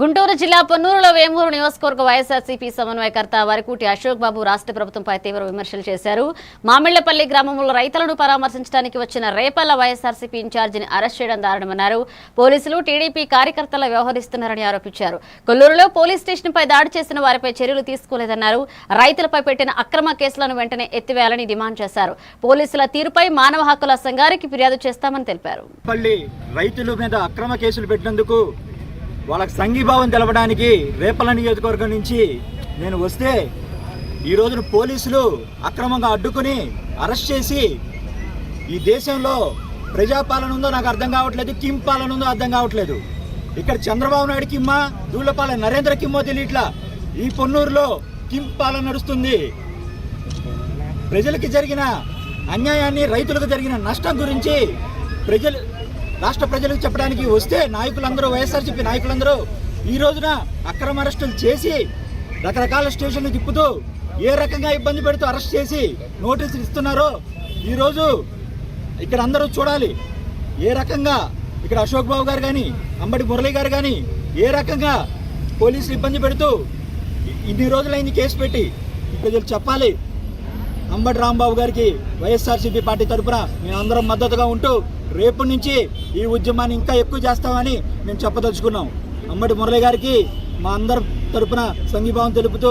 గుంటూరు జిల్లా పొన్నూరులో వేమూరు నియోజకవర్గ వైఎస్ఆర్సీపీ సమన్వయకర్త వరకూటి అశోక్ బాబు రాష్ట్ర ప్రభుత్వంపై తీవ్ర విమర్శలు చేశారు. మామిళ్లపల్లి గ్రామంలో రైతులను పరామర్శించడానికి వచ్చిన రేపల్ల వైఎస్ఆర్సీపీ ఇన్ఛార్జిని అరెస్ట్ చేయడం దారుణమన్నారు. పోలీసులు టీడీపీ కార్యకర్తలు వ్యవహరిస్తున్నారని ఆరోపించారు. కొల్లూరులో పోలీస్ స్టేషన్పై దాడి చేసిన వారిపై చర్యలు తీసుకోలేదన్నారు. రైతులపై పెట్టిన అక్రమ కేసులను వెంటనే ఎత్తివేయాలని డిమాండ్ చేశారు. పోలీసుల తీరుపై మానవ హక్కుల సంఘానికి ఫిర్యాదు చేస్తామని తెలిపారు. రైతుల మీద అక్రమ కేసులు పెట్టినందుకు వాళ్ళకి సంఘీభావం తెలపడానికి రేపల్ల నియోజకవర్గం నుంచి నేను వస్తే ఈ రోజున పోలీసులు అక్రమంగా అడ్డుకుని అరెస్ట్ చేసి ఈ దేశంలో ప్రజాపాలన ఉందో నాకు అర్థం కావట్లేదు, కిమ్ పాలన ఉందో అర్థం కావట్లేదు. ఇక్కడ చంద్రబాబు నాయుడు కిమ్మా, దూళ్లపాలెం నరేంద్ర కిమ్మో తెలియట్లా. ఈ పొన్నూరులో కిమ్ పాలన నడుస్తుంది. ప్రజలకి జరిగిన అన్యాయాన్ని, రైతులకు జరిగిన నష్టం గురించి రాష్ట్ర ప్రజలకు చెప్పడానికి వస్తే నాయకులందరూ, వైఎస్ఆర్సీపీ నాయకులందరూ ఈ రోజున అక్రమ అరెస్టులు చేసి రకరకాల స్టేషన్లు తిప్పుతూ ఏ రకంగా ఇబ్బంది పెడుతూ అరెస్ట్ చేసి నోటీసులు ఇస్తున్నారో ఈరోజు ఇక్కడ అందరూ చూడాలి. ఏ రకంగా ఇక్కడ అశోక్ బాబు గారు కానీ, అంబటి మురళి గారు కానీ ఏ రకంగా పోలీసులు ఇబ్బంది పెడుతూ ఇన్ని రోజులైంది కేసు పెట్టి ప్రజలు చెప్పాలి. అంబటి రాంబాబు గారికి వైఎస్ఆర్సీపీ పార్టీ తరఫున మేమందరం మద్దతుగా ఉంటూ రేపు నుంచి ఈ ఉద్యమాన్ని ఇంకా ఎక్కువ చేస్తామని మేము చెప్పదలుచుకున్నాం. అంబటి మురళి గారికి మా అందరం తరఫున సంఘీభావం తెలుపుతూ